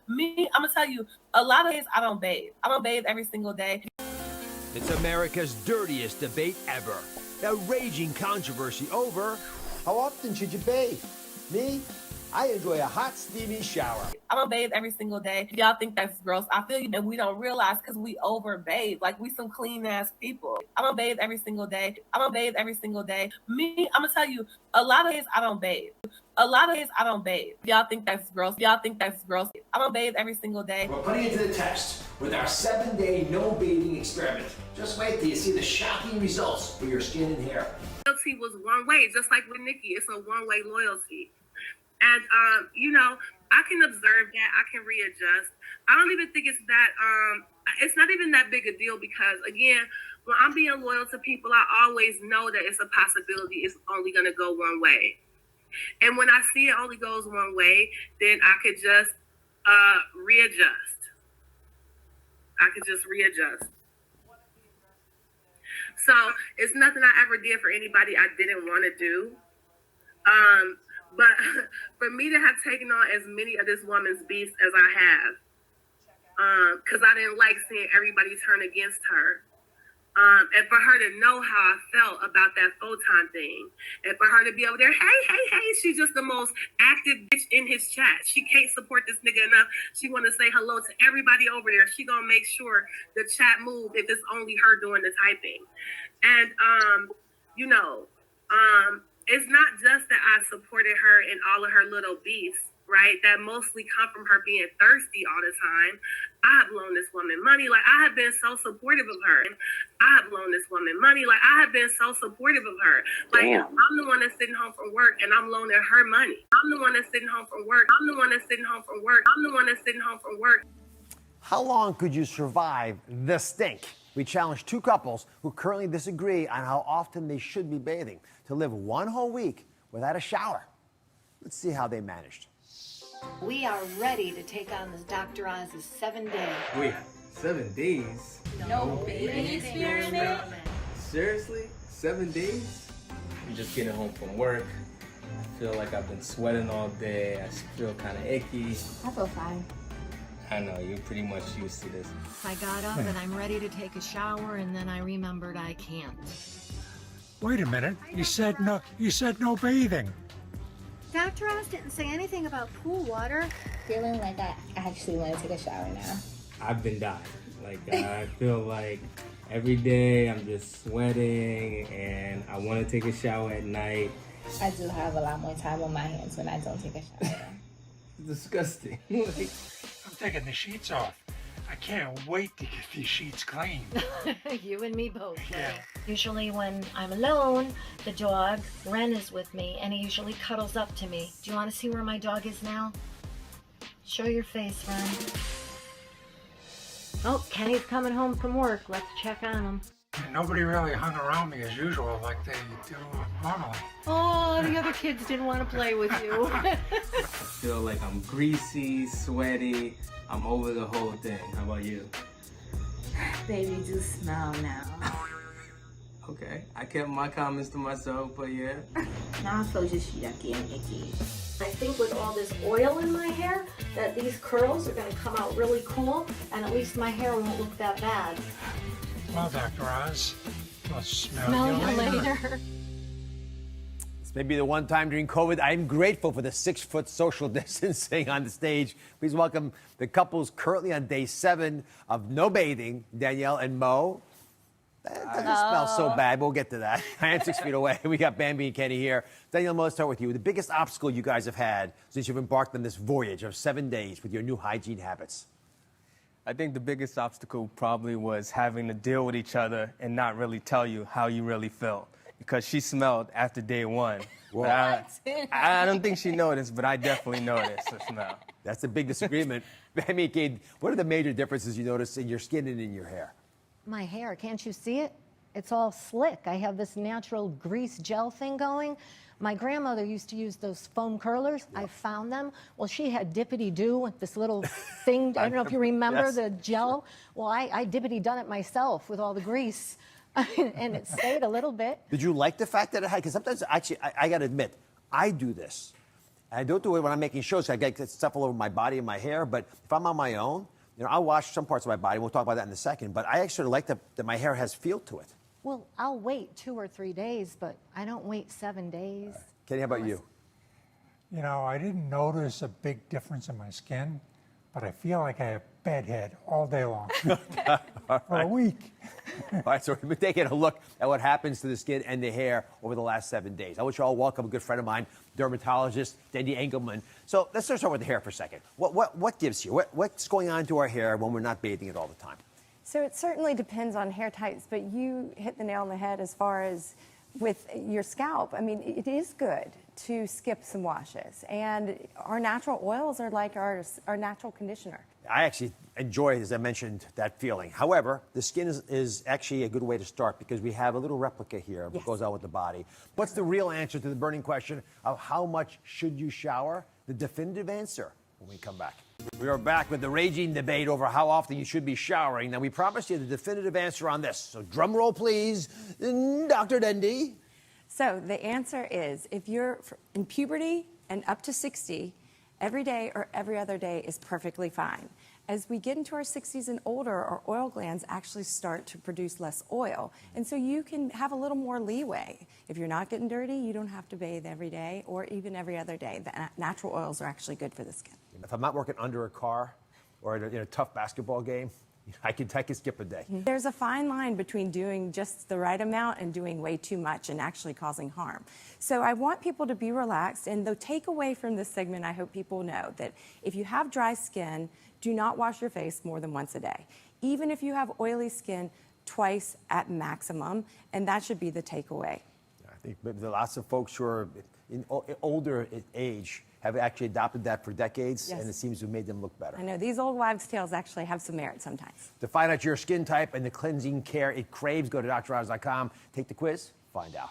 Me, I'm gonna tell you, a lot of days I don't bathe. I don't bathe every single day. It's America's dirtiest debate ever. A raging controversy over how often should you bathe? Me, I enjoy a hot, steamy shower. I don't bathe every single day. Y'all think that's gross. I feel you, and we don't realize because we over bathe. Like, we some clean ass people. I don't bathe every single day. I don't bathe every single day. Me, I'm gonna tell you, a lot of days I don't bathe. A lot of days I don't bathe. Y'all think that's gross. Y'all think that's gross. I don't bathe every single day. We're putting it to the test with our 7-day no bathing experiment. Just wait till you see the shocking results for your skin and hair. Loyalty was one way, just like with Nikki. It's a one-way loyalty. And, you know, I can observe that. I can readjust. I don't even think it's that, it's not even that big a deal because, again, when I'm being loyal to people, I always know that it's a possibility it's only going to go one way. And when I see it only goes one way, then I could just readjust. I could just readjust. So it's nothing I ever did for anybody I didn't want to do. But for me to have taken on as many of this woman's beasts as I have, because I didn't like seeing everybody turn against her. And for her to know how I felt about that photon thing, and for her to be over there, hey, she's just the most active bitch in his chat. She can't support this nigga enough. She want to say hello to everybody over there. She gonna make sure the chat move if it's only her doing the typing. And you know, it's not just that I supported her in all of her little beefs, right? That mostly come from her being thirsty all the time. I have loaned this woman money. Like, I have been so supportive of her. I have loaned this woman money. Like, I have been so supportive of her. Like, Damn. I'm the one that's sitting home from work and I'm loaning her money. I'm the one that's sitting home from work. I'm the one that's sitting home from work. I'm the one that's sitting home from work. How long could you survive the stink? We challenged two couples who currently disagree on how often they should be bathing to live one whole week without a shower. Let's see how they managed. We are ready to take on this Dr. Oz's 7 day. Wait, 7 days? No bathing experiment? Seriously? 7 days? I'm just getting home from work. I feel like I've been sweating all day. I feel kind of icky. I feel fine. I know, you're pretty much used to this. I got up and I'm ready to take a shower, and then I remembered I can't. Wait a minute. You said no bathing. Dr. Oz didn't say anything about pool water. Feeling like I actually want to take a shower now. I've been dying. Like, I feel like every day I'm just sweating and I want to take a shower at night. I do have a lot more time on my hands when I don't take a shower. It's disgusting. I'm taking the sheets off. I can't wait to get these sheets clean. You and me both. Yeah. Usually when I'm alone, the dog, Ren, is with me, and he usually cuddles up to me. Do you want to see where my dog is now? Show your face, Ren. Oh, Kenny's coming home from work. Let's check on him. And nobody really hung around me as usual like they do normally. Oh, the other kids didn't want to play with you. I feel like I'm greasy, sweaty. I'm over the whole thing. How about you? Baby, do smell now. Okay, I kept my comments to myself, but yeah. Now I feel just yucky and icky. I think with all this oil in my hair, that these curls are going to come out really cool, and at least my hair won't look that bad. Well, Dr. Oz, we'll smell you later. This may be the one time during COVID I'm grateful for the 6-foot social distancing on the stage. Please welcome the couples currently on day 7 of no bathing, Danielle and Mo. That doesn't smell so bad. We'll get to that. I am 6 feet away. We got Bambi and Kenny here. Danielle, Mo, let's start with you. The biggest obstacle you guys have had since you've embarked on this voyage of 7 days with your new hygiene habits? I think the biggest obstacle probably was having to deal with each other and not really tell you how you really felt. Because she smelled after day 1. What? I don't think she noticed, but I definitely noticed the smell. That's a big disagreement. Bambi, what are the major differences you notice in your skin and in your hair? My hair, can't you see it? It's all slick. I have this natural grease gel thing going. My grandmother used to use those foam curlers. I found them. Well, she had dippity-doo, this little thing. I don't know if you remember Yes. the gel. Well, I dippity-done it myself with all the grease, and it stayed a little bit. Did you like the fact that it had, because sometimes, actually, I got to admit, I do this. I don't do it when I'm making shows. I get stuff all over my body and my hair. But if I'm on my own, I'll wash some parts of my body. We'll talk about that in a second. But I actually like that my hair has feel to it. Well, I'll wait 2 or 3 days, but I don't wait 7 days. Kenny, how about you? You know, I didn't notice a big difference in my skin, but I feel like I have bedhead all day long for a week. All right, so we've been taking a look at what happens to the skin and the hair over the last 7 days. I wish you all welcome a good friend of mine, dermatologist Dendy Engelman. So let's start with the hair for a second. What gives you? What's going on to our hair when we're not bathing it all the time? So it certainly depends on hair types, but you hit the nail on the head as far as with your scalp. I mean, it is good to skip some washes, and our natural oils are like our natural conditioner. I actually enjoy, as I mentioned, that feeling. However, the skin is actually a good way to start because we have a little replica here that goes on with the body. What's the real answer to the burning question of how much should you shower? The definitive answer when we come back. We are back with the raging debate over how often you should be showering. Now, we promised you the definitive answer on this. So drum roll, please, Dr. Dendy. So the answer is, if you're in puberty and up to 60, every day or every other day is perfectly fine. As we get into our 60s and older, our oil glands actually start to produce less oil. And so you can have a little more leeway. If you're not getting dirty, you don't have to bathe every day or even every other day. The natural oils are actually good for the skin. If I'm not working under a car or in a tough basketball game, I can skip a day. There's a fine line between doing just the right amount and doing way too much and actually causing harm. So I want people to be relaxed. And the takeaway from this segment, I hope people know that if you have dry skin, do not wash your face more than once a day. Even if you have oily skin, twice at maximum. And that should be the takeaway. I think there are lots of folks who are in older age have actually adopted that for decades, and it seems to have made them look better. I know, these old wives' tales actually have some merit sometimes. To find out your skin type and the cleansing care it craves, go to DrOz.com, take the quiz, find out.